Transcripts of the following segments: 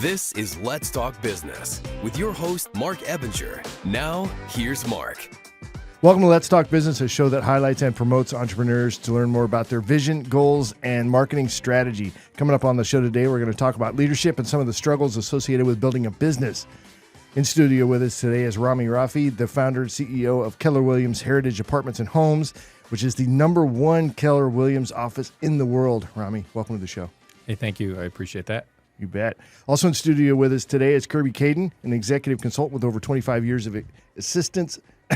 This is Let's Talk Business with your host, Marc Ebinger. Now, here's Marc. Welcome to Let's Talk Business, a show that highlights and promotes entrepreneurs to learn more about their vision, goals, and marketing strategy. Coming up on the show today, we're going to talk about leadership and some of the struggles associated with building a business. In studio with us today is Rami Rafeh, the founder and CEO of Keller Williams Heritage Apartments and Homes, which is the #1 Keller Williams office in the world. Rami, welcome to the show. Hey, thank you. I appreciate that. You bet. Also in studio with us today is Kirby Kaden, an executive consultant with over 25 years of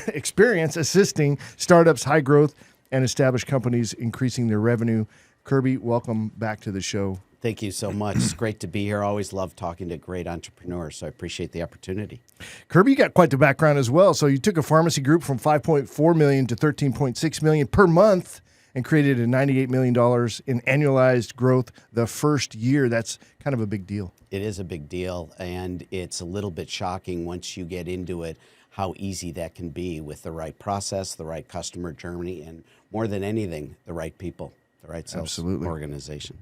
experience assisting startups, high growth, and established companies increasing their revenue. Kirby, welcome back to the show. Thank you so much. It's great to be here. I always love talking to great entrepreneurs, so I appreciate the opportunity. Kirby, you got quite the background as well. So you took a pharmacy group from $5.4 million to $13.6 million per month and created a $98 million in annualized growth the first year. That's kind of a big deal. It is a big deal, and it's a little bit shocking once you get into it, how easy that can be with the right process, the right customer journey, and more than anything, the right people, the right sales organization.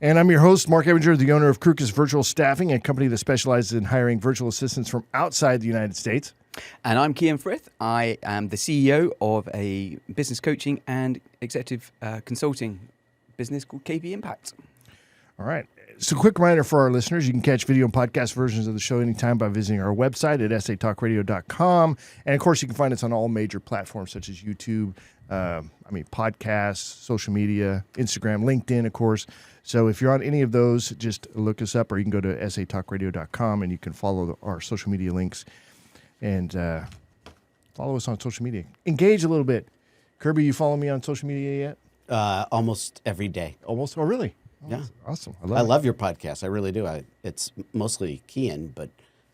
And I'm your host, Marc Ebinger, the owner of Krukus Virtual Staffing, a company that specializes in hiring virtual assistants from outside the United States. And I'm Kyan Frith. I am the CEO of a business coaching and executive consulting business called KB Impact. All right. So quick reminder for our listeners, you can catch video and podcast versions of the show anytime by visiting our website at satalkradio.com. And, of course, you can find us on all major platforms such as YouTube, podcasts, social media, Instagram, LinkedIn, of course. So if you're on any of those, just look us up, or you can go to satalkradio.com and you can follow our social media links and follow us on social media. Engage a little bit. Kirby, you follow me on social media yet? Almost every day. Almost? Oh, really? Oh, Yeah. Awesome. I love your podcast. I really do. It's mostly Kyan, but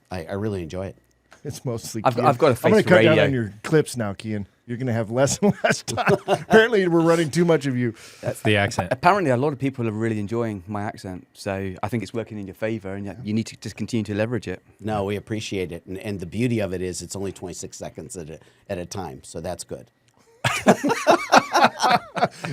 I really enjoy it. It's mostly I've got a face I'm going to for cut radio. down on your clips now, Kyan. You're going to have less and less time. Apparently, we're running too much of you. That's the accent. Apparently, a lot of people are really enjoying my accent, so I think it's working in your favor, and you need to just continue to leverage it. No, we appreciate it. And the beauty of it is it's only 26 seconds at a time, so that's good.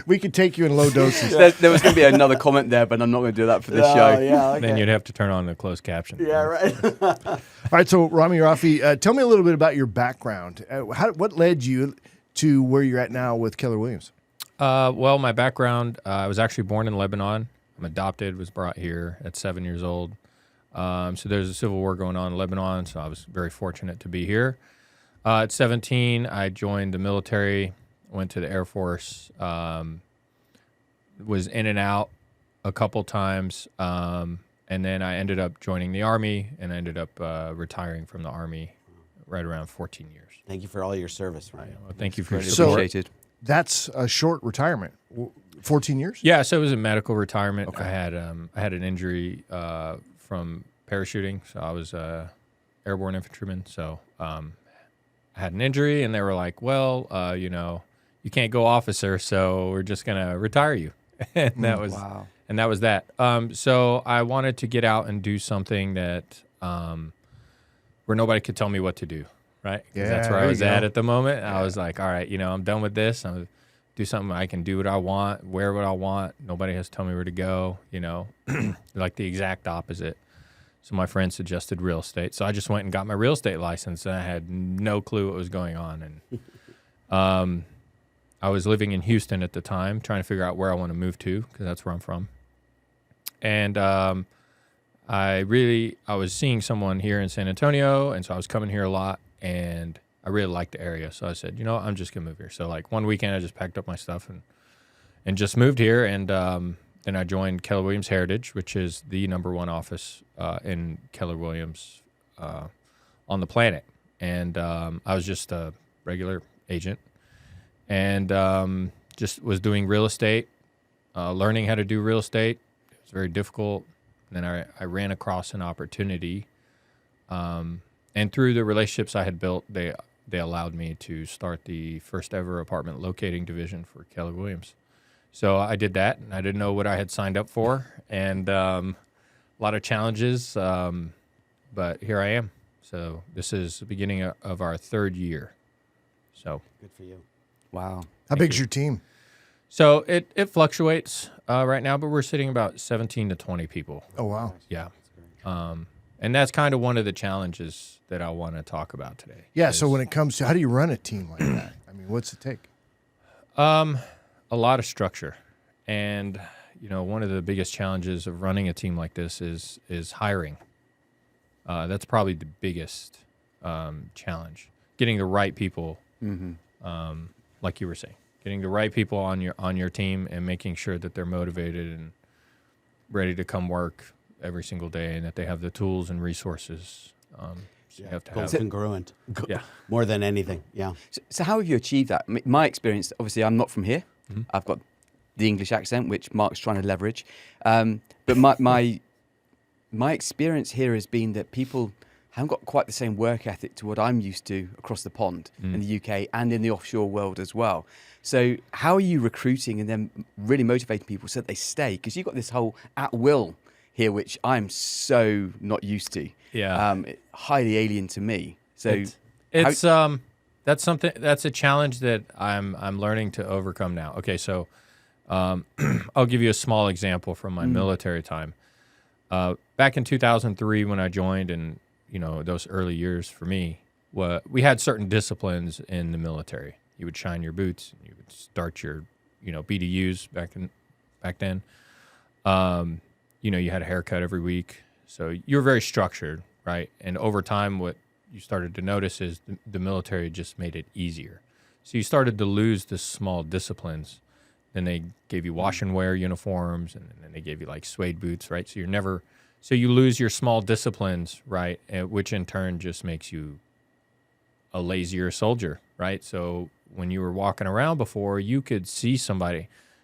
We could take you in low doses. There was going to be another comment there, but I'm not going to do that for this show. Yeah, okay. Then you'd have to turn on the closed caption. Yeah, right. All right, so Rami Rafeh, tell me a little bit about your background. What led you to where you're at now with Keller Williams? Well, my background, I was actually born in Lebanon. I'm adopted, was brought here at 7 years old. So there's a civil war going on in Lebanon, so I was very fortunate to be here. At 17, I joined the military, went to the Air Force, was in and out a couple times, and then I ended up joining the Army, and I ended up retiring from the Army right around 14 years. Thank you for all your service, Ryan. Well, thank you for your Really support. appreciated. That's a short retirement. 14 years? Yeah, so it was a medical retirement. Okay. I had an injury from parachuting, so I was a airborne infantryman. So I had an injury, and they were like, "Well, you can't go officer, so we're just gonna retire you." And that was that. So I wanted to get out and do something that where nobody could tell me what to do. Right? 'Cause Yeah, that's where I there was you go. at the moment. I was like, all right, I'm done with this. I'm gonna do something I can do what I want, wear what I want. Nobody has to tell me where to go, like the exact opposite. So my friend suggested real estate. So I just went and got my real estate license, and I had no clue what was going on. And I was living in Houston at the time, trying to figure out where I want to move to, because that's where I'm from. And I was seeing someone here in San Antonio, and so I was coming here a lot. And I really liked the area. So I said, I'm just going to move here. So like one weekend I just packed up my stuff and just moved here. And then I joined Keller Williams Heritage, which is the #1 office in Keller Williams on the planet. And I was just a regular agent and just was doing real estate, learning how to do real estate. It was very difficult. And then I ran across an opportunity. And through the relationships I had built, they allowed me to start the first ever apartment locating division for Keller Williams. So I did that, and I didn't know what I had signed up for, and a lot of challenges, but here I am. So this is the beginning of our 3rd year. So Good for you. Wow. How big's your team? So it fluctuates right now, but we're sitting about 17 to 20 people. Oh, wow. Yeah. And that's kind of one of the challenges that I want to talk about today. Yeah. So when it comes to how do you run a team like that? I mean, what's it take? A lot of structure. And, one of the biggest challenges of running a team like this is hiring. That's probably the biggest challenge. Getting the right people, like you were saying, getting the right people on your team and making sure that they're motivated and ready to come work every single day, and that they have the tools and resources. You have to have congruent. Yeah, more than anything. Yeah. So how have you achieved that? My experience, obviously, I'm not from here. I've got the English accent, which Mark's trying to leverage. But my experience here has been that people haven't got quite the same work ethic to what I'm used to across the pond in the UK and in the offshore world as well. So how are you recruiting and then really motivating people so that they stay? Because you've got this whole at will here, which I'm so not used to. Yeah. Highly alien to me. So it's that's a challenge that I'm learning to overcome now. Okay, so I'll give you a small example from my military time. Back in 2003 when I joined, and those early years for me, we had certain disciplines in the military. You would shine your boots, you would start your BDUs back then. You had a haircut every week. So you're very structured, right? And over time, what you started to notice is the military just made it easier. So you started to lose the small disciplines. Then they gave you wash and wear uniforms, and then they gave you like suede boots, right? So you lose your small disciplines, right? Which in turn just makes you a lazier soldier, right? So when you were walking around before, you could see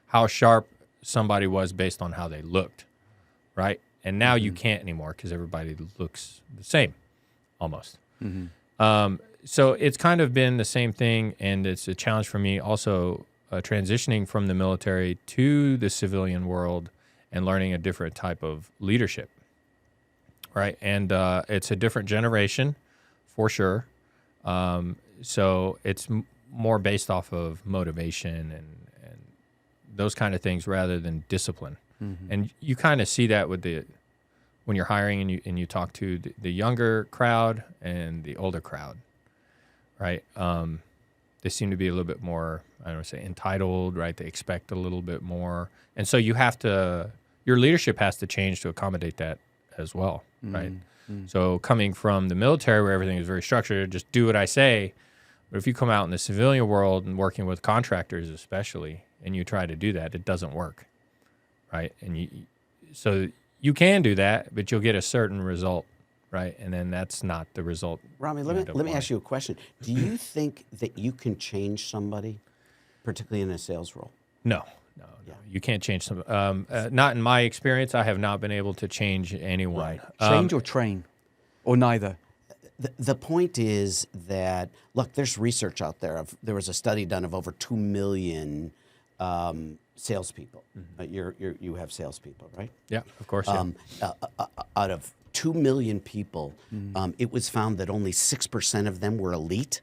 how sharp somebody was based on how they looked, right? And now you can't anymore because everybody looks the same, almost. So it's kind of been the same thing, and it's a challenge for me also transitioning from the military to the civilian world and learning a different type of leadership, right? And it's a different generation, for sure. So it's more based off of motivation and those kind of things rather than discipline. And you kind of see that when you're hiring and you talk to the younger crowd and the older crowd, right? They seem to be a little bit more, I don't want to say entitled, right? They expect a little bit more. And so your leadership has to change to accommodate that as well, right? So coming from the military where everything is very structured, just do what I say. But if you come out in the civilian world and working with contractors especially, and you try to do that, it doesn't work, right? And so you can do that, but you'll get a certain result, right? And then that's not the result. Rami, let me ask you a question. Do you think that you can change somebody, particularly in a sales role? No, you can't change somebody. Not in my experience. I have not been able to change anyone. Right. Change or train, or neither? The point is that, look, there's research out there. There was a study done of over 2 million salespeople. You have salespeople, right? Yeah, of course. Yeah. Out of 2 million people, it was found that only 6% of them were elite.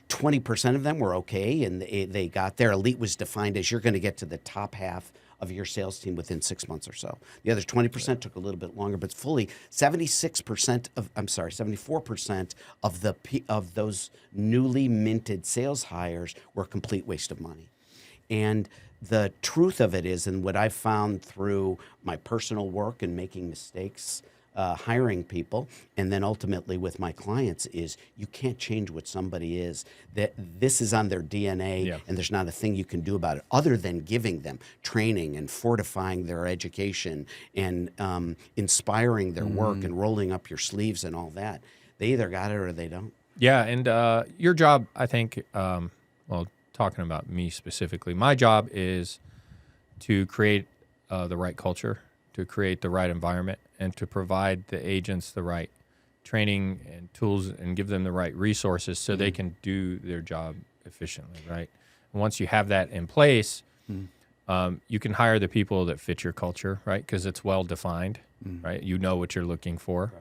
20% of them were okay, and they got there. Elite was defined as you're going to get to the top half of your sales team within 6 months or so. The other 20% took a little bit longer, but fully 74% of those newly minted sales hires were a complete waste of money. And the truth of it is, and what I've found through my personal work and making mistakes, hiring people, and then ultimately with my clients, is you can't change what somebody is. That this is on their DNA, and there's not a thing you can do about it other than giving them training and fortifying their education and inspiring their work and rolling up your sleeves and all that. They either got it or they don't. Yeah, and your job, I think, talking about me specifically, my job is to create the right culture, to create the right environment, and to provide the agents the right training and tools and give them the right resources so they can do their job efficiently, right? And once you have that in place, you can hire the people that fit your culture, right? Because it's well defined, right? You know what you're looking for.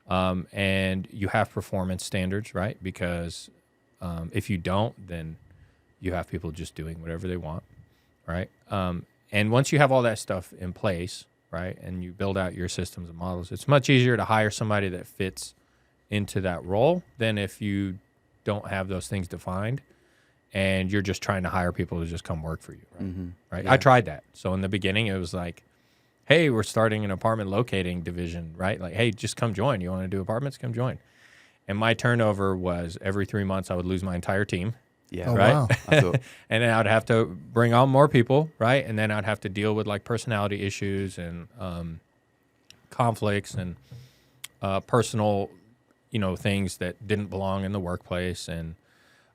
Right. And you have performance standards, right? Because if you don't, then you have people just doing whatever they want, right? And once you have all that stuff in place, right? And you build out your systems and models. It's much easier to hire somebody that fits into that role than if you don't have those things defined and you're just trying to hire people to just come work for you, right? Right? Yeah. I tried that. So in the beginning, it was like, hey, we're starting an apartment locating division, right? Like, hey, just come join. You want to do apartments? Come join. And my turnover was every 3 months I would lose my entire team. Yeah. Oh, Right. wow. I thought, And then I'd have to bring on more people, right? And then I'd have to deal with like personality issues and conflicts and personal, things that didn't belong in the workplace. And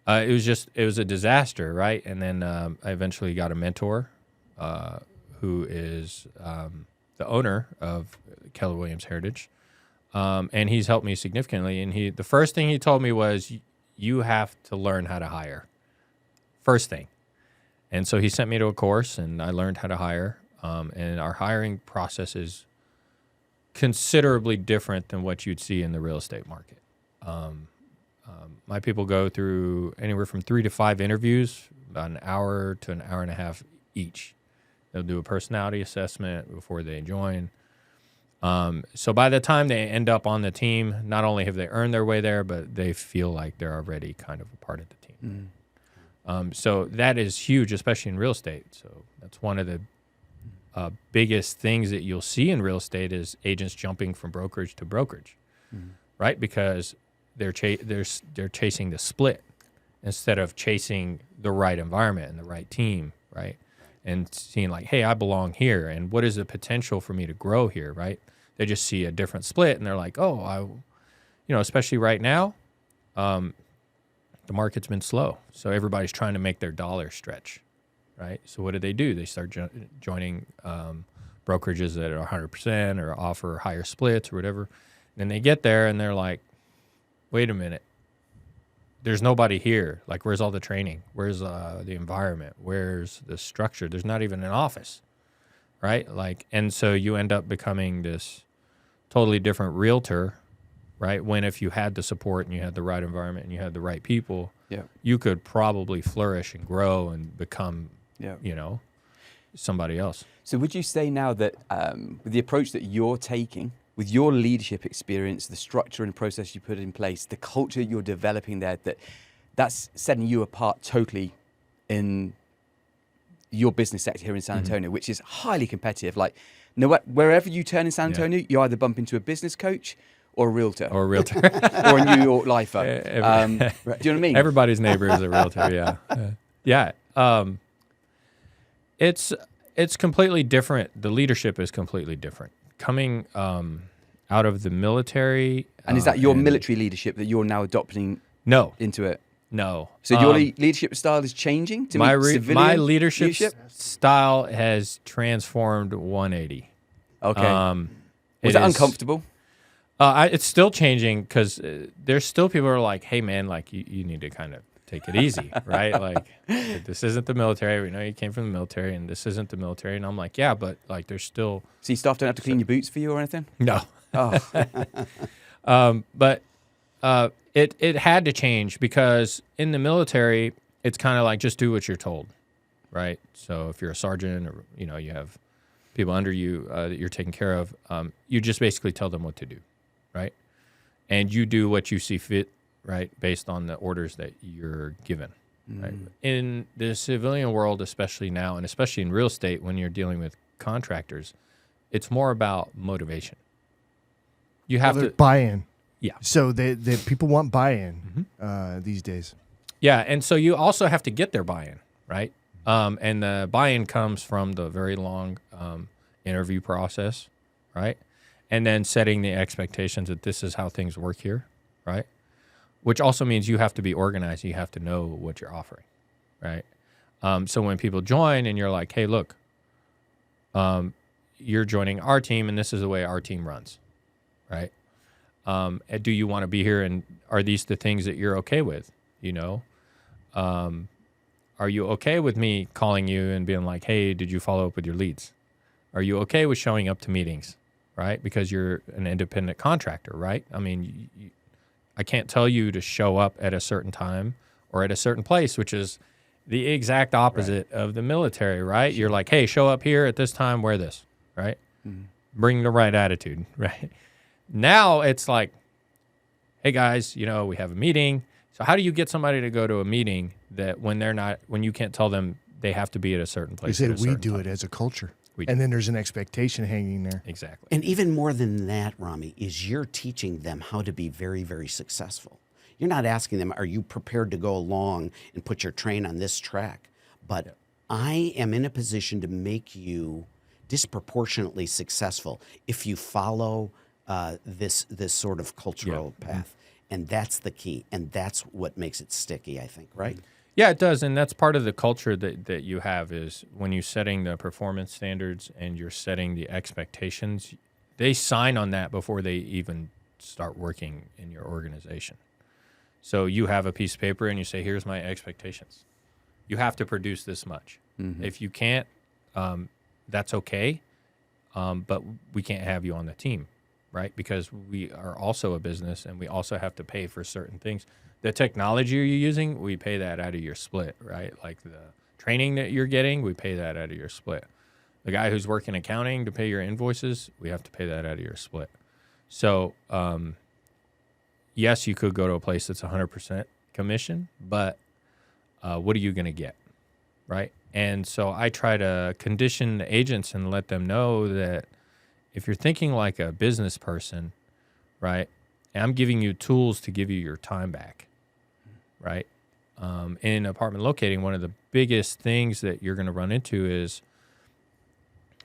it was a disaster, right? And then I eventually got a mentor who is the owner of Keller Williams Heritage. And he's helped me significantly. And the first thing he told me was, you have to learn how to hire. First thing. And so he sent me to a course, and I learned how to hire. And our hiring process is considerably different than what you'd see in the real estate market. My people go through anywhere from 3 to 5 interviews, about an hour to an hour and a half each. They'll do a personality assessment before they join. So by the time they end up on the team, not only have they earned their way there, but they feel like they're already kind of a part of the team. So that is huge, especially in real estate. So that's one of the biggest things that you'll see in real estate is agents jumping from brokerage to brokerage, right? Because they're chasing the split instead of chasing the right environment and the right team, right? And seeing like, hey, I belong here, and what is the potential for me to grow here, right? They just see a different split, and they're like, oh, especially right now, the market's been slow, so everybody's trying to make their dollar stretch, right? So what do? They start joining brokerages that are 100% or offer higher splits or whatever. And they get there, and they're like, wait a minute. There's nobody here. Like, where's all the training? Where's the environment? Where's the structure? There's not even an office, right? Like, and so you end up becoming this totally different realtor, right? When if you had the support and you had the right environment and you had the right people, you could probably flourish and grow and become, somebody else. so would you say now that with the approach that you're taking, with your leadership experience, the structure and process you put in place, the culture you're developing there, that's setting you apart totally in your business sector here in San Antonio, which is highly competitive. Like, wherever you turn in San Antonio, you either bump into a business coach or a realtor. Or a realtor. Or a New York lifer. Do you know what I mean? Everybody's neighbor is a realtor, yeah. It's completely different. The leadership is completely different. Coming out of the military. And is that your military leadership that you're now adopting No. into it? No. So your leadership style is changing to meet civilian my leadership style has transformed 180. Okay. Was that uncomfortable? It's still changing because there's still people who are like, hey, man, like you need to kind of take it easy, right? Like, this isn't the military. We know you came from the military, and this isn't the military. And I'm like, yeah, but like there's still... So your staff don't have to clean your boots for you or anything? No. Oh. But it had to change because in the military, it's kind of like just do what you're told, right? So if you're a sergeant or, you have people under you that you're taking care of, you just basically tell them what to do, right? And you do what you see fit, right, based on the orders that you're given, right? In the civilian world, especially now, and especially in real estate when you're dealing with contractors, it's more about motivation. You have to buy-in. Yeah. So they people want buy-in these days. Yeah, and so you also have to get their buy-in, right? And the buy-in comes from the very long interview process, right? And then setting the expectations that this is how things work here, right? Which also means you have to be organized. You have to know what you're offering, right? So when people join and you're like, hey, look, you're joining our team and this is the way our team runs, right? Do you want to be here, and are these the things that you're okay with? Are you okay with me calling you and being like, hey, did you follow up with your leads? Are you okay with showing up to meetings, right? Because you're an independent contractor, right? I mean, I can't tell you to show up at a certain time or at a certain place, which is the exact opposite of the military, right? You're like, hey, show up here at this time, wear this, right? Bring the right attitude, right? Now it's like, hey guys, we have a meeting. So how do you get somebody to go to a meeting that when you can't tell them they have to be at a certain You place? said we do it as a culture. And then there's an expectation hanging there. Exactly. And even more than that, Rami, is you're teaching them how to be very, very successful. You're not asking them, are you prepared to go along and put your train on this track? But I am in a position to make you disproportionately successful if you follow this sort of cultural path. And that's the key. And that's what makes it sticky, I think, right? Yeah, it does. And that's part of the culture that you have is when you're setting the performance standards and you're setting the expectations, they sign on that before they even start working in your organization. So you have a piece of paper and you say, here's my expectations. You have to produce this much. If you can't, that's okay. But we can't have you on the team, right? Because we are also a business and we also have to pay for certain things. The technology you're using, we pay that out of your split, right? Like the training that you're getting, we pay that out of your split. The guy who's working accounting to pay your invoices, we have to pay that out of your split. So, yes, you could go to a place that's 100% commission, but what are you going to get, right? And so I try to condition the agents and let them know that if you're thinking like a business person, right, and I'm giving you tools to give you your time back, right? In apartment locating, one of the biggest things that you're going to run into is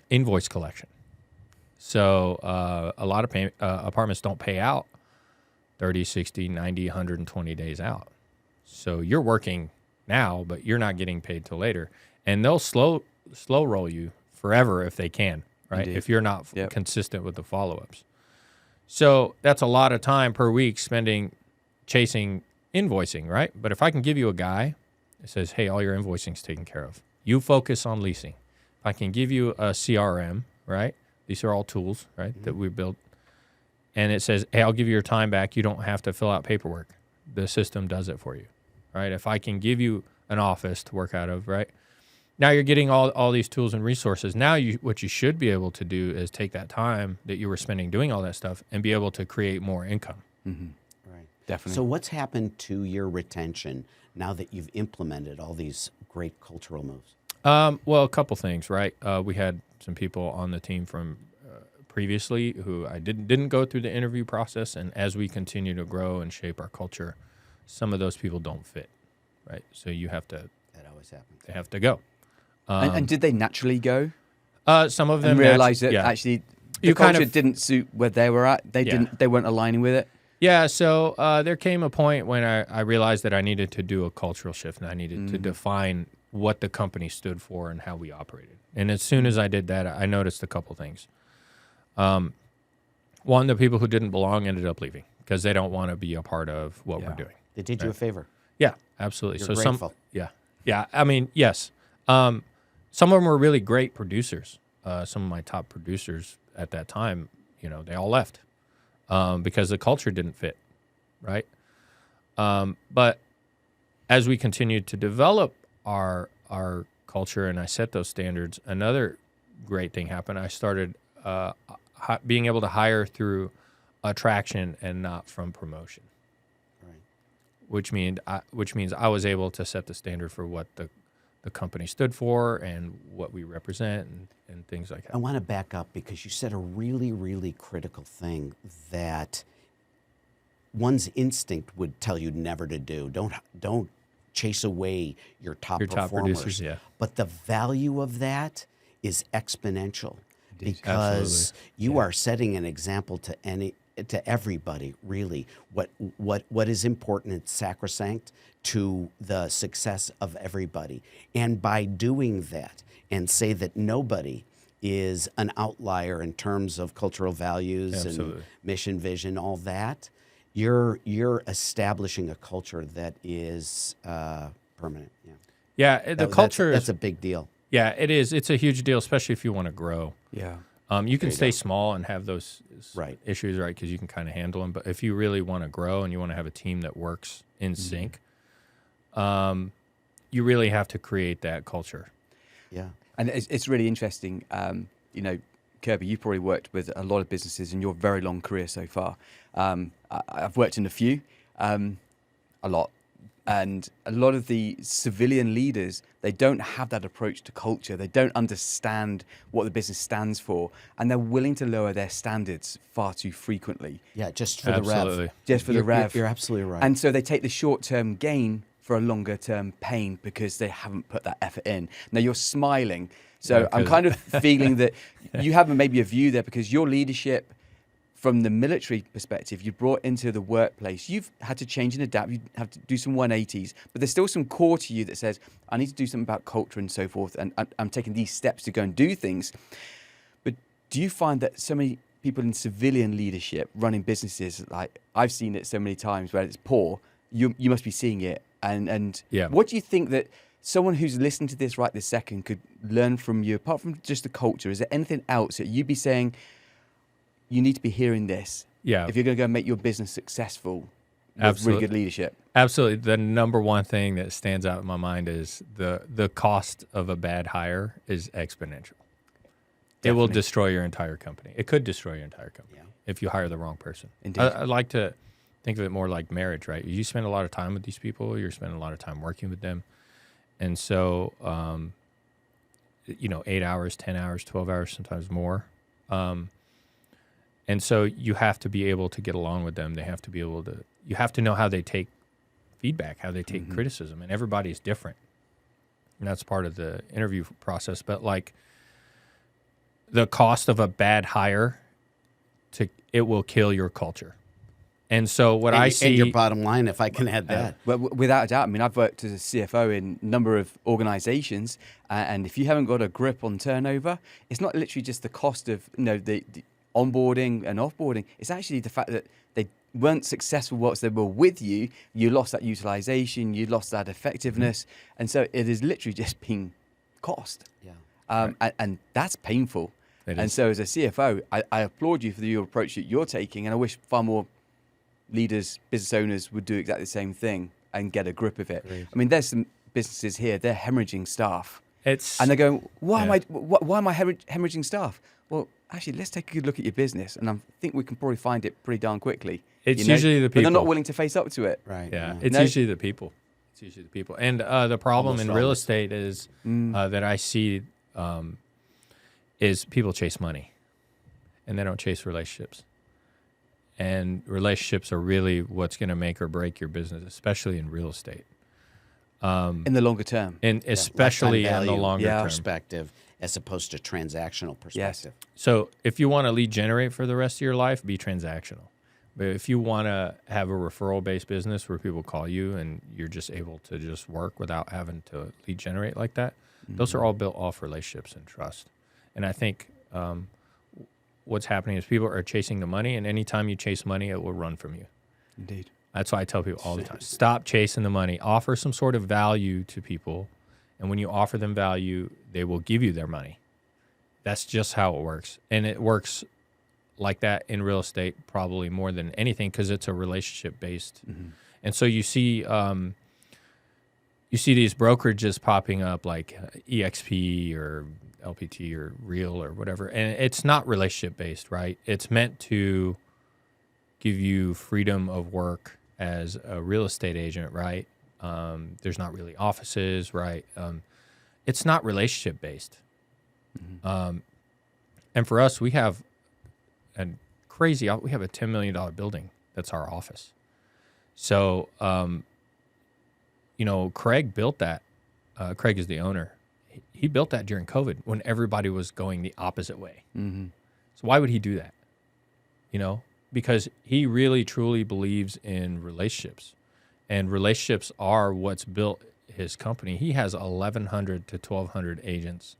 invoice collection. So a lot of apartments don't pay out 30, 60, 90, 120 days out. So you're working now, but you're not getting paid till later. And they'll slow roll you forever if they can, right? Indeed. If you're not consistent with the follow-ups. So that's a lot of time per week spending chasing invoicing, right? But if I can give you a guy that says, hey, all your invoicing's taken care of. You focus on leasing. If I can give you a CRM, right? These are all tools, right, that we built. And it says, hey, I'll give you your time back. You don't have to fill out paperwork. The system does it for you, right? If I can give you an office to work out of, right? Now you're getting all these tools and resources. Now what you should be able to do is take that time that you were spending doing all that stuff and be able to create more income. Right. Definitely. So what's happened to your retention now that you've implemented all these great cultural moves? Well, a couple things, right? We had some people on the team from previously who I didn't go through the interview process, and as we continue to grow and shape our culture, some of those people don't fit, right? So you have to. That always happens. They have to go. And did they naturally go? Some of them And realize that actually the You culture kind of- didn't suit where they were at. They weren't aligning with it. Yeah, so there came a point when I realized that I needed to do a cultural shift, and I needed to define what the company stood for and how we operated. And as soon as I did that, I noticed a couple things. One, the people who didn't belong ended up leaving because they don't want to be a part of what we're doing. They did you a favor. Yeah, absolutely. You're grateful. Yeah. I mean, yes. Some of them were really great producers. Some of my top producers at that time, they all left because the culture didn't fit, right? But as we continued to develop our culture and I set those standards, another great thing happened. I started being able to hire through attraction and not from promotion. Right. Which means I was able to set the standard for what the company stood for and what we represent and things like that. I want to back up because you said a really, really critical thing that one's instinct would tell you never to do. Don't chase away your top performers. Producers, yeah. But the value of that is exponential because Absolutely. you are setting an example to everybody, really. What is important and sacrosanct to the success of everybody. And by doing that and say that nobody is an outlier in terms of cultural values Absolutely. and mission, vision, all that, you're establishing a culture that is permanent. Yeah. Yeah, the culture that's a big deal. Yeah, it is. It's a huge deal, especially if you want to grow. Yeah. You can stay small and have those Right. issues, right? Because you can kind of handle them. But if you really want to grow and you want to have a team that works in sync, you really have to create that culture. Yeah. And it's really interesting, Kirby, you've probably worked with a lot of businesses in your very long career so far. I've worked in a few, a lot. And a lot of the civilian leaders, they don't have that approach to culture. They don't understand what the business stands for. And they're willing to lower their standards far too frequently. Yeah, just for the Absolutely. rev. Just for the rev. You're absolutely right. And so they take the short-term gain for a longer-term pain because they haven't put that effort in. Now, you're smiling. So Yeah, I'm kind of feeling that you have maybe a view there because your leadership from the military perspective, you brought into the workplace, you've had to change and adapt, you have to do some 180s, but there's still some core to you that says, I need to do something about culture and so forth, and I'm taking these steps to go and do things. But do you find that so many people in civilian leadership running businesses, like I've seen it so many times where it's poor, you must be seeing it. And Yeah. What do you think that someone who's listening to this right this second could learn from you, apart from just the culture? Is there anything else that you'd be saying, you need to be hearing this Yeah. if you're going to go make your business successful with Absolutely. really good leadership? Absolutely. The number one thing that stands out in my mind is the cost of a bad hire is exponential. It will Definitely. destroy your entire company. It could destroy your entire company Yeah. if you hire the wrong person. Indeed. I like to think of it more like marriage, right? You spend a lot of time with these people. You're spending a lot of time working with them. And so, 8 hours, 10 hours, 12 hours, sometimes more. And so you have to be able to get along with them. They have to be able to, you have to know how they take feedback, how they take criticism, and everybody's different. And that's part of the interview process. But like the cost of a bad hire, it will kill your culture. And so what I see, and your bottom line, if I can add that. Well, without a doubt, I mean, I've worked as a CFO in a number of organizations, and if you haven't got a grip on turnover, it's not literally just the cost of the onboarding and offboarding. It's actually the fact that they weren't successful once they were with you. You lost that utilization, you lost that effectiveness, and so it is literally just being cost. Yeah. And that's painful. It And is. so as a CFO, I applaud you for your approach that you're taking, and I wish far more leaders, business owners would do exactly the same thing and get a grip of it. Agreed. I mean, there's some businesses here, they're hemorrhaging staff. it's, And they're going, why Yeah. am I hemorrhaging staff? Well, actually, let's take a good look at your business, and I think we can probably find it pretty darn quickly. It's usually the But they're not people. willing to face up to it. Right. Yeah, it's No. usually the people. It's usually the people. And the problem Almost in real always. estate is that I see is people chase money, and they don't chase relationships. And relationships are really what's going to make or break your business, especially in real estate, In the longer term. and especially Lifetime in the value longer term. perspective as opposed to transactional perspective. So if you want to lead generate for the rest of your life, be transactional. But if you want to have a referral-based business where people call you and you're just able to just work without having to lead generate like that, those are all built off relationships and trust. And I think what's happening is people are chasing the money, and anytime you chase money, it will run from you. Indeed. That's why I tell people all the time, stop chasing the money. Offer some sort of value to people, and when you offer them value, they will give you their money. That's just how it works. And it works like that in real estate probably more than anything because it's a relationship-based. And so you see these brokerages popping up like EXP or LPT or Real or whatever, and it's not relationship-based, right? It's meant to give you freedom of work as a real estate agent, right? There's not really offices, right? It's not relationship-based. And for us, we have we have a $10 million building that's our office. So, Craig built that. Craig is the owner. He built that during COVID when everybody was going the opposite way. So why would he do that? Because he really truly believes in relationships, and relationships are what's built his company. He has 1,100 to 1,200 agents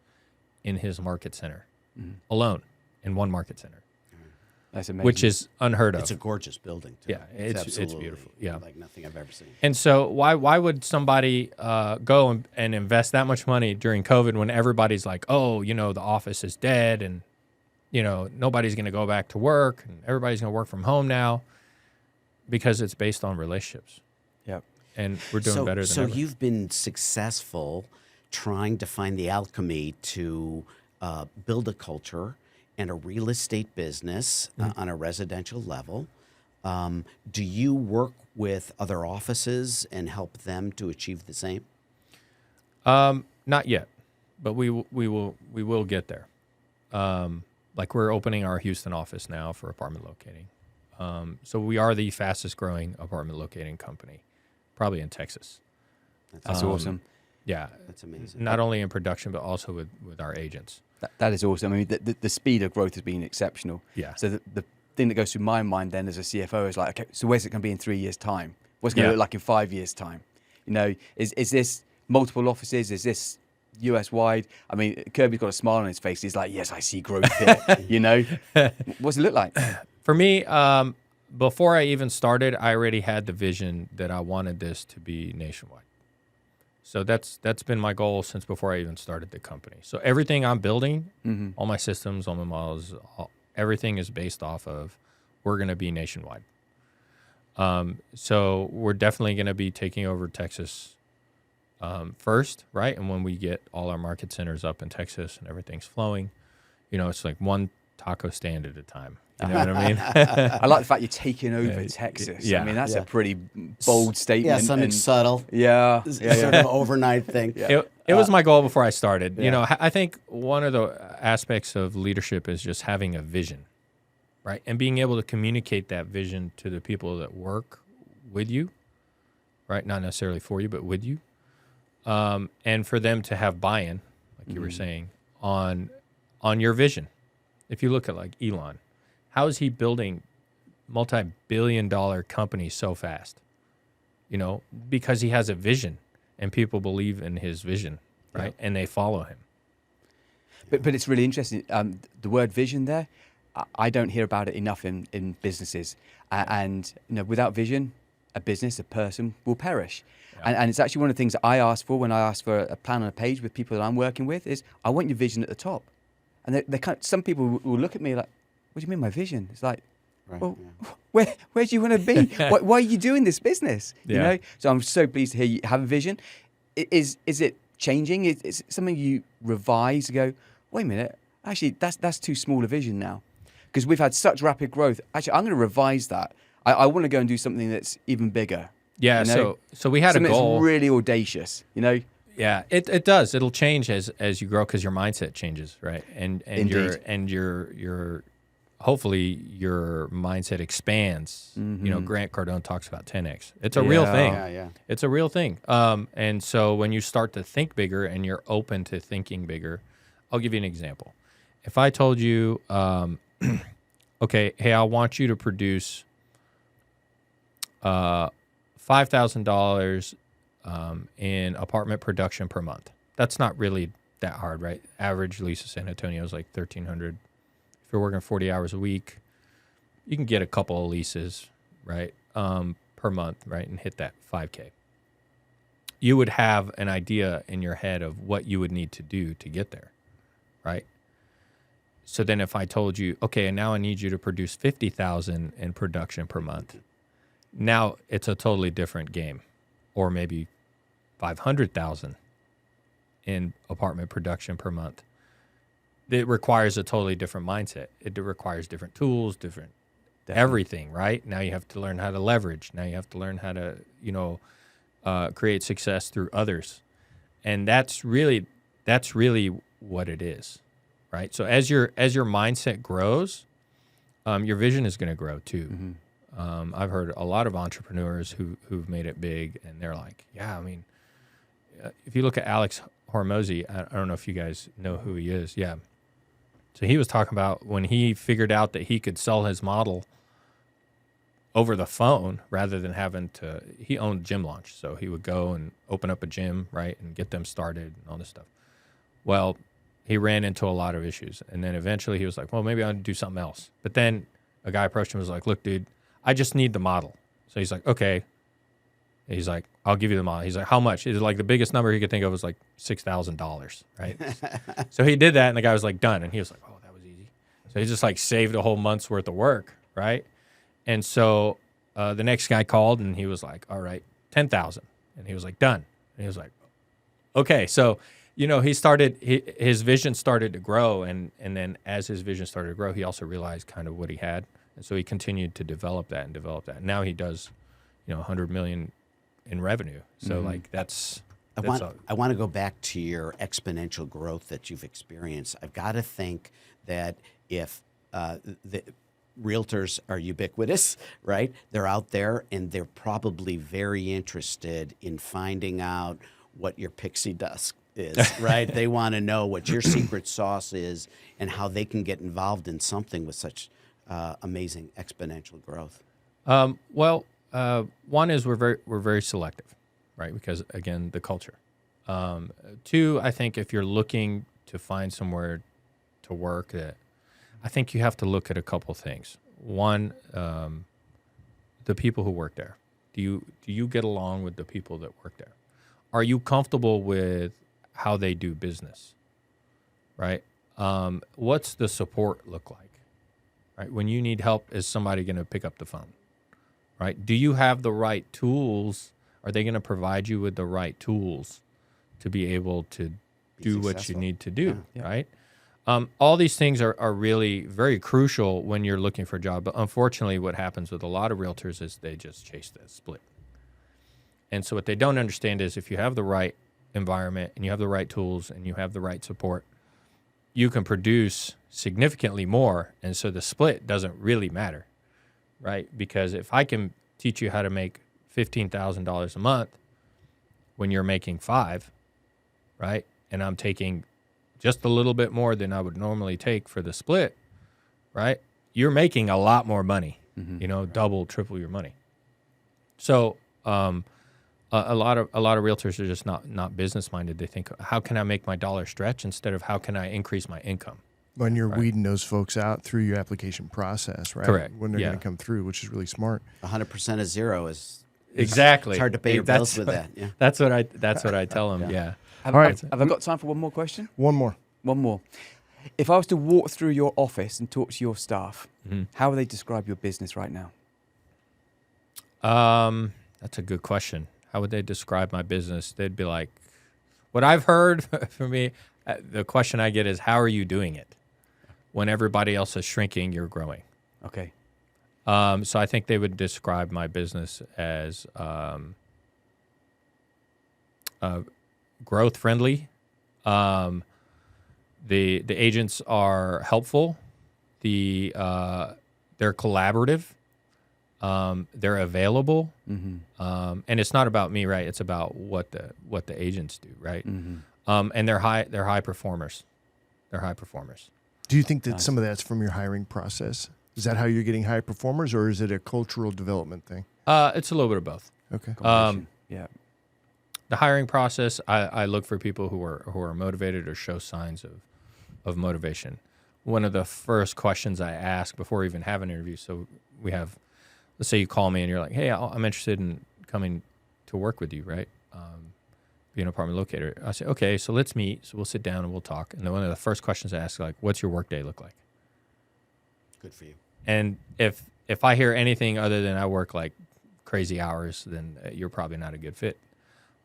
in his market center alone in one market center, That's amazing. which is unheard of. It's a gorgeous building, too. Yeah, it's absolutely beautiful. Yeah. like nothing I've ever seen. And so why would somebody go and invest that much money during COVID when everybody's like, oh, the office is dead and, nobody's going to go back to work and everybody's going to work from home now, because it's based on relationships. Yep. And we're doing better than So ever. you've been successful trying to find the alchemy to build a culture and a real estate business on a residential level. Do you work with other offices and help them to achieve the same? Not yet, but we will get there. Like we're opening our Houston office now for apartment locating. So we are the fastest growing apartment locating company, probably in Texas. That's awesome. Yeah, That's amazing. not only in production but also with our agents. That is awesome. I mean, the speed of growth has been exceptional. Yeah. So the thing that goes through my mind then as a CFO is like, okay, so where's it going to be in 3 years' time? What's it going to look like in 5 years' time? You know, is this multiple offices? Is this US wide? I mean, Kirby's got a smile on his face. He's like, yes, I see growth here. You know, what's it look like? For me, before I even started, I already had the vision that I wanted this to be nationwide. So that's been my goal since before I even started the company. So everything I'm building, all my systems, all my models, everything is based off of we're going to be nationwide. So we're definitely going to be taking over Texas first, right? And when we get all our market centers up in Texas and everything's flowing, you know, it's like one taco stand at a time. You know what I mean? I like the fact you're taking over Texas. yeah. I mean, that's a pretty bold statement. Yeah, something subtle. Yeah. Sort of overnight thing. It was my goal before I started. You know, I think one of the aspects of leadership is just having a vision, right? And being able to communicate that vision to the people that work with you, right? Not necessarily for you, but with you. And for them to have buy-in, like you were saying, on your vision. If you look at like Elon, how is he building multi-billion-dollar companies so fast? You know, because he has a vision and people believe in his vision, right? And they follow him. But it's really interesting. The word vision there, I don't hear about it enough in businesses. And you know, without vision, a business, a person will perish. Yeah. And it's actually one of the things that I ask for when I ask for a plan on a page with people that I'm working with is I want your vision at the top. And they some people will look at me like, what do you mean my vision? It's like, well, where do you want to be? why are you doing this business? You know? So I'm so pleased to hear you have a vision. Is it changing? Is it something you revise and go, wait a minute, actually, that's too small a vision now? Because we've had such rapid growth. Actually, I'm going to revise that. I want to go and do something that's even bigger. Yeah, you know? so we had a goal. Something that's really audacious, you know? Yeah, it does. It'll change as you grow because your mindset changes, right? And your hopefully your mindset expands. You know, Grant Cardone talks about 10x. It's a real thing. Yeah. It's a real thing. And so when you start to think bigger and you're open to thinking bigger, I'll give you an example. If I told you, okay, hey, I want you to produce $5,000 in apartment production per month. That's not really that hard, right? Average lease in San Antonio is like $1,300. If you're working 40 hours a week, you can get a couple of leases, right, per month, right, and hit that 5K. You would have an idea in your head of what you would need to do to get there, right? So then if I told you, okay, and now I need you to produce 50,000 in production per month, now it's a totally different game. Or maybe 500,000 in apartment production per month. It requires a totally different mindset. It requires different tools, different everything, right? Now you have to learn how to leverage. Now you have to learn how to, you know, create success through others. And that's really what it is, right? So as your mindset grows, your vision is going to grow too. I've heard a lot of entrepreneurs who've made it big, and they're like, yeah, I mean, if you look at Alex Hormozy, I don't know if you guys know who he is. Yeah. So he was talking about when he figured out that he could sell his model over the phone rather than having to, he owned Gym Launch. So he would go and open up a gym, right, and get them started and all this stuff. Well, he ran into a lot of issues. And then eventually he was like, well, maybe I'll do something else. But then a guy approached him and was like, look, dude, I just need the model. So he's like, okay. He's like, I'll give you the model. He's like, how much? He's like, the biggest number he could think of was like $6,000, right? So he did that, and the guy was like, done. And he was like, oh, that was easy. So he just like saved a whole month's worth of work, right? And so the next guy called, and he was like, all right, 10,000. And he was like, done. And he was like, okay. So his vision started to grow, and then as his vision started to grow, he also realized kind of what he had, and so he continued to develop that. And now he does, 100 million in revenue. So like I want to go back to your exponential growth that you've experienced. I've got to think that if the realtors are ubiquitous, right? They're out there and they're probably very interested in finding out what your pixie dust is, right? They want to know what your secret sauce is and how they can get involved in something with such amazing exponential growth. One is we're very selective, right? Because again, the culture. Two, I think if you're looking to find somewhere to work, I think you have to look at a couple things. One, the people who work there. Do you get along with the people that work there? Are you comfortable with how they do business? Right? What's the support look like? Right? When you need help, is somebody going to pick up the phone? Right? Do you have the right tools? Are they going to provide you with the right tools to be able to do what you need to do? Yeah. Right? All these things are really very crucial when you're looking for a job. But unfortunately, what happens with a lot of realtors is they just chase the split. And so what they don't understand is if you have the right environment and you have the right tools and you have the right support, you can produce significantly more. And so the split doesn't really matter, right? Because if I can teach you how to make $15,000 a month when you're making $5,000, right? And I'm taking just a little bit more than I would normally take for the split, right? You're making a lot more money, double, triple your money. So a lot of realtors are just not business minded. They think, how can I make my dollar stretch instead of how can I increase my income? When you're weeding those folks out through your application process, right? Correct. When they're going to come through, which is really smart. 100% of zero is exactly. It's hard to pay your bills with that. Yeah. That's what I tell them. Yeah. Have I got time for one more question? One more. One more. If I was to walk through your office and talk to your staff, how would they describe your business right now? That's a good question. How would they describe my business? They'd be like, what I've heard for me, the question I get is, how are you doing it? When everybody else is shrinking, you're growing. Okay. So I think they would describe my business as growth friendly. The agents are helpful. They're collaborative. They're available. And it's not about me, right? It's about what the agents do, right? And they're high performers. They're high performers. Do you think that some of that's from your hiring process? Is that how you're getting high performers, or is it a cultural development thing? It's a little bit of both. Okay. Yeah. The hiring process, I look for people who are motivated or show signs of motivation. One of the first questions I ask before we even have an interview, so we have, let's say you call me and you're like, hey, I'm interested in coming to work with you, right? Be an apartment locator. I say, okay, so let's meet. So we'll sit down and we'll talk. And then one of the first questions I ask, like, what's your workday look like? Good for you. And if I hear anything other than I work like crazy hours, then you're probably not a good fit,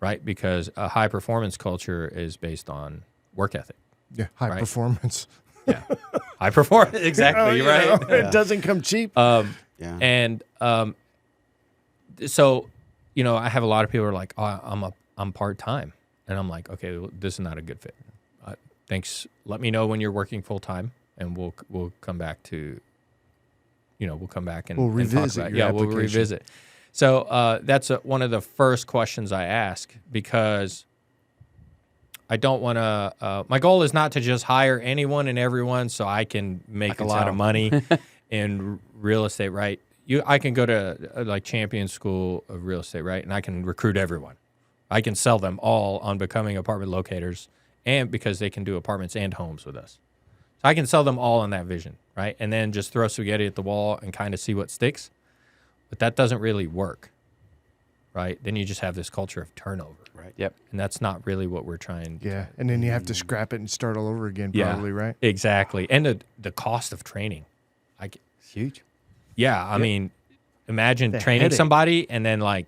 right? Because a high performance culture is based on work ethic. Yeah, high performance. Yeah, high performance. Exactly, you're right. It doesn't come cheap. And so, I have a lot of people who are like, oh, I'm part-time. And I'm like, okay, well, this is not a good fit. Thanks. Let me know when you're working full-time and we'll come back to, we'll come back and we'll revisit and talk about it. your application. We'll revisit. So that's one of the first questions I ask, because I don't want to, my goal is not to just hire anyone and everyone so I can make a lot of money in real estate, right? I can go to like Champion School of Real Estate, right? And I can recruit everyone. I can sell them all on becoming apartment locators, and because they can do apartments and homes with us. So I can sell them all on that vision, right? And then just throw spaghetti at the wall and kind of see what sticks. But that doesn't really work, right? Then you just have this culture of turnover. Right. Yep. And that's not really what we're trying to. Yeah, and then you have to scrap it and start all over again, probably, right? Exactly. And the cost of training. It's huge. Yeah, I mean, imagine training headache. somebody and then like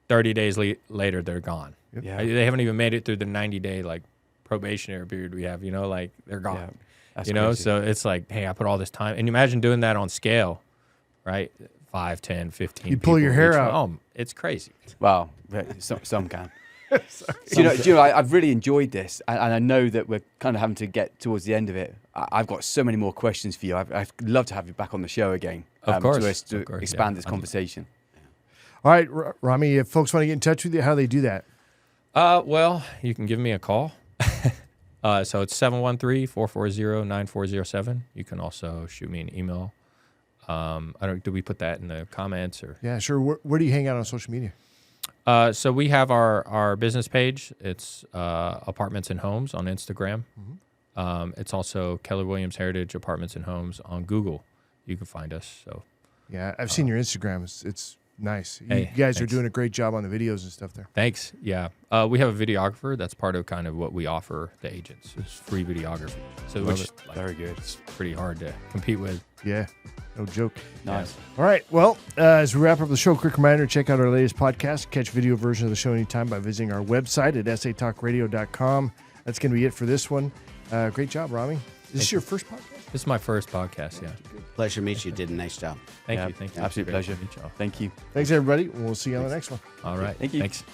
30 days later they're gone. Yeah. They haven't even made it through the 90-day like probationary period we have, like they're gone. Yeah, that's you know, crazy. so it's like, hey, I put all this time. And you imagine doing that on scale, right? 5, 10, 15. You pull your people hair each out. one. Oh, it's crazy. Well, some can. Do you know, I've really enjoyed this, and I know that we're kind of having to get towards the end of it. I've got so many more questions for you. I'd love to have you back on the show again. Of course. To Of course, expand yeah. this conversation. All right, Rami, if folks want to get in touch with you, how do they do that? Well, you can give me a call. So it's 713-440-9407. You can also shoot me an email. Do we put that in the comments or? Yeah, sure. Where do you hang out on social media? So we have our business page. It's Apartments and Homes on Instagram. It's also Keller Williams Heritage Apartments and Homes on Google. You can find us. So Yeah, I've seen your Instagram. It's nice. You Hey, guys are thanks. doing a great job on the videos and stuff there. thanks. Yeah, we have a videographer. That's part of kind of what we offer the agents. It's free videography. So Love which it. like, Very good. it's pretty hard to compete with. Yeah, no joke. Nice. All right. Well, as we wrap up the show, quick reminder, check out our latest podcast. Catch video version of the show anytime by visiting our website at satalkradio.com. That's going to be it for this one. Great job, Rami. Is this your first podcast? This is my first podcast. Yeah. Pleasure to meet you. Did a nice job. Thank Yeah, you. Thank you. Absolute Great pleasure. to meet y'all. Thank you. Thanks, everybody. We'll see you on the next one. All right. Thank you. Thanks.